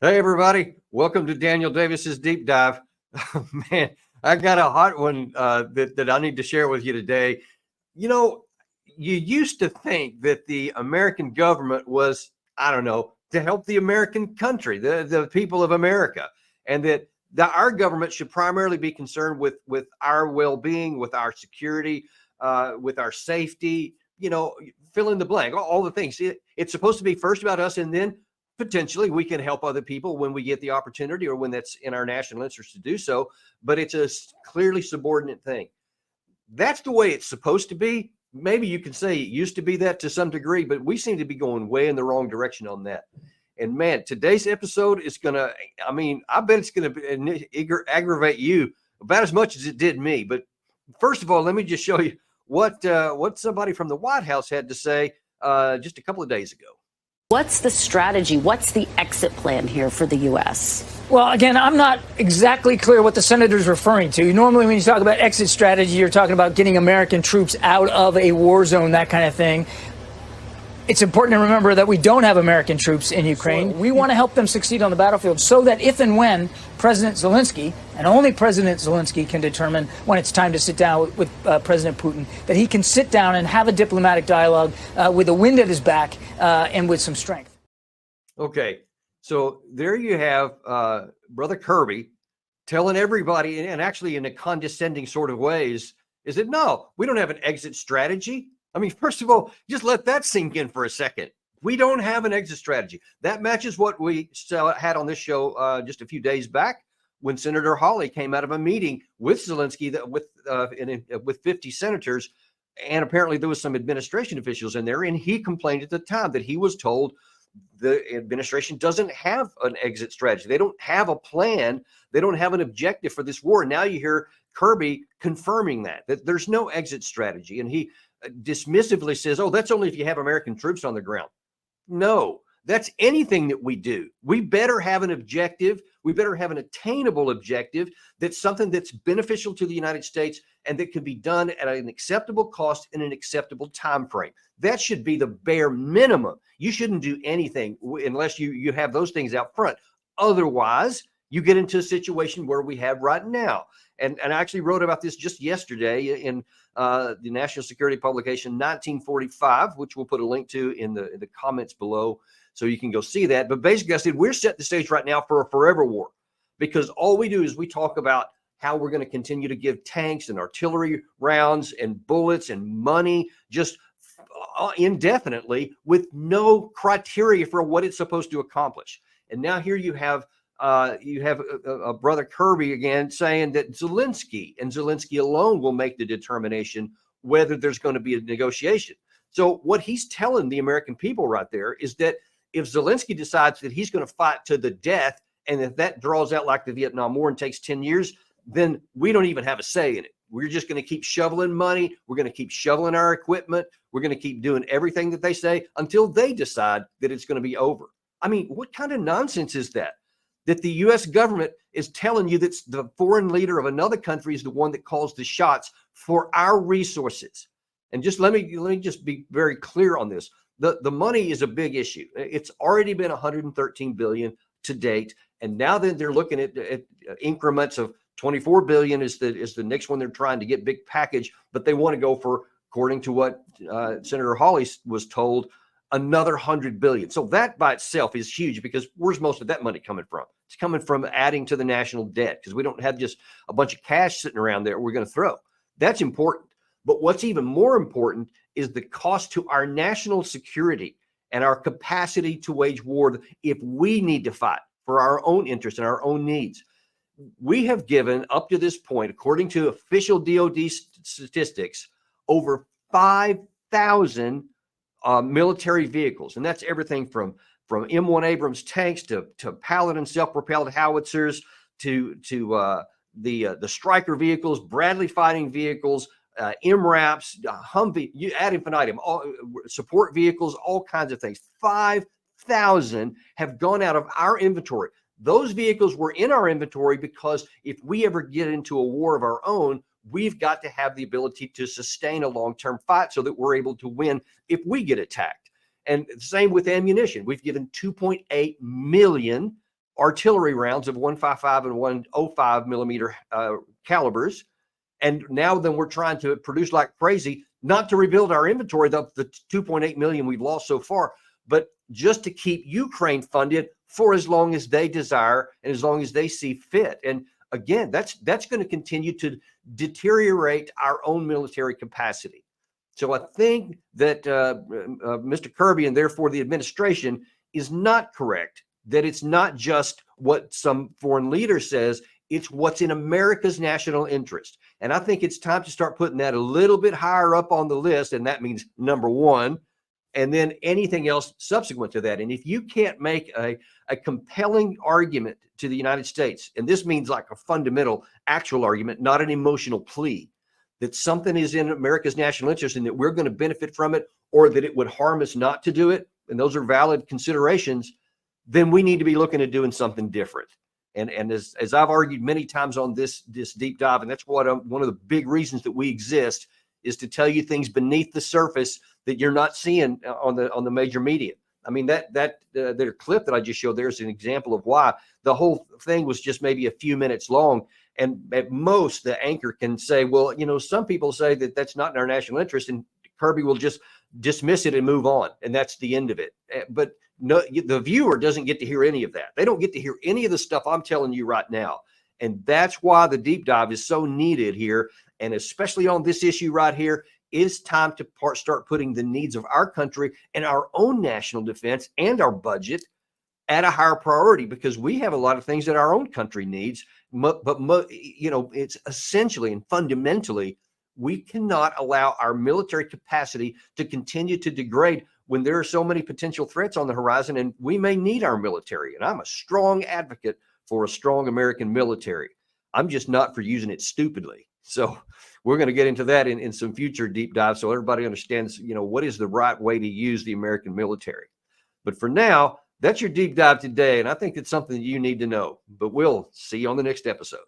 Hey, everybody. Welcome to Daniel Davis's Deep Dive. Man, I got a hot one that I need to share with you today. You know, you used to think that the American government was, I don't know, to help the American country, the people of America, and that our government should primarily be concerned with our well-being, with our security, with our safety, fill in the blank, all the things. It's supposed to be first about us, and then potentially we can help other people when we get the opportunity or when that's in our national interest to do so. But it's a clearly subordinate thing. That's the way it's supposed to be. Maybe you can say it used to be that to some degree, but we seem to be going way in the wrong direction on that. And man, today's episode is I bet it's going to aggravate you about as much as it did me. But first of all, let me just show you what somebody from the White House had to say just a couple of days ago. What's the strategy? What's the exit plan here for the U.S.? Well, again, I'm not exactly clear what the senator's referring to. Normally, when you talk about exit strategy, you're talking about getting American troops out of a war zone, that kind of thing. It's important to remember that we don't have American troops in Ukraine. We want to help them succeed on the battlefield so that if and when President Zelensky, and only President Zelensky can determine when it's time to sit down with President Putin, that he can sit down and have a diplomatic dialogue with the wind at his back and with some strength. Okay, so there you have Brother Kirby telling everybody, and actually in a condescending sort of ways, is that no, we don't have an exit strategy. I mean, first of all, just let that sink in for a second. We don't have an exit strategy. That matches what we had on this show just a few days back when Senator Hawley came out of a meeting with Zelensky with 50 senators. And apparently there was some administration officials in there. And he complained at the time that he was told the administration doesn't have an exit strategy. They don't have a plan. They don't have an objective for this war. Now you hear Kirby confirming that there's no exit strategy. And he dismissively says, oh, that's only if you have American troops on the ground. No, that's anything that we do. We better have an objective. We better have an attainable objective. That's something that's beneficial to the United States and that can be done at an acceptable cost in an acceptable time frame. That should be the bare minimum. You shouldn't do anything unless you have those things out front. Otherwise, you get into a situation where we have right now. And I actually wrote about this just yesterday in the national security publication 1945, which we'll put a link to in the comments below so you can go see that. But basically, I said we're setting the stage right now for a forever war, because all we do is we talk about how we're going to continue to give tanks and artillery rounds and bullets and money just indefinitely with no criteria for what it's supposed to accomplish. And now here you have Brother Kirby again saying that Zelensky and Zelensky alone will make the determination whether there's going to be a negotiation. So what he's telling the American people right there is that if Zelensky decides that he's going to fight to the death, and if that draws out like the Vietnam War and takes 10 years, then we don't even have a say in it. We're just going to keep shoveling money. We're going to keep shoveling our equipment. We're going to keep doing everything that they say until they decide that it's going to be over. I mean, what kind of nonsense is that? That the U.S. government is telling you that the foreign leader of another country is the one that calls the shots for our resources. And just let me just be very clear on this. The money is a big issue. It's already been $113 billion to date, and now then they're looking at increments of $24 billion is the next one they're trying to get, big package, but they want to go for, according to what Senator Hawley was told, another $100 billion. So that by itself is huge, because where's most of that money coming from? It's coming from adding to the national debt, because we don't have just a bunch of cash sitting around there we're going to throw. That's important. But what's even more important is the cost to our national security and our capacity to wage war if we need to fight for our own interests and our own needs. We have given up to this point, according to official DoD statistics, over 5,000 military vehicles, and that's everything from M1 Abrams tanks to Paladin self-propelled howitzers to the Stryker vehicles, Bradley fighting vehicles, MRAPs, Humvee, ad infinitum, all support vehicles, all kinds of things. 5,000 have gone out of our inventory. Those vehicles were in our inventory because if we ever get into a war of our own, we've got to have the ability to sustain a long-term fight so that we're able to win if we get attacked. And same with ammunition. We've given 2.8 million artillery rounds of 155 and 105 millimeter calibers. And now then we're trying to produce like crazy, not to rebuild our inventory, the 2.8 million we've lost so far, but just to keep Ukraine funded for as long as they desire and as long as they see fit. And again, that's going to continue to deteriorate our own military capacity. So I think that Mr. Kirby and therefore the administration is not correct, that it's not just what some foreign leader says, it's what's in America's national interest. And I think it's time to start putting that a little bit higher up on the list. And that means number one, and then anything else subsequent to that. And if you can't make a compelling argument to the United States, and this means like a fundamental actual argument, not an emotional plea, that something is in America's national interest and that we're going to benefit from it, or that it would harm us not to do it, and those are valid considerations, then we need to be looking at doing something different. And as I've argued many times on this deep dive, and that's what one of the big reasons that we exist, is to tell you things beneath the surface that you're not seeing on the major media. I mean, that clip that I just showed there is an example of why. The whole thing was just maybe a few minutes long. And at most, the anchor can say, well, you know, some people say that that's not in our national interest, and Kirby will just dismiss it and move on. And that's the end of it. But no, the viewer doesn't get to hear any of that. They don't get to hear any of the stuff I'm telling you right now. And that's why the deep dive is so needed here. And especially on this issue right here, it's time to start putting the needs of our country and our own national defense and our budget at a higher priority, because we have a lot of things that our own country needs. But you know, it's essentially and fundamentally, we cannot allow our military capacity to continue to degrade when there are so many potential threats on the horizon, and we may need our military. And I'm a strong advocate for a strong American military. I'm just not for using it stupidly. So we're going to get into that in some future deep dives, so everybody understands, you know, what is the right way to use the American military. But for now, that's your deep dive today, and I think it's something that you need to know. But we'll see you on the next episode.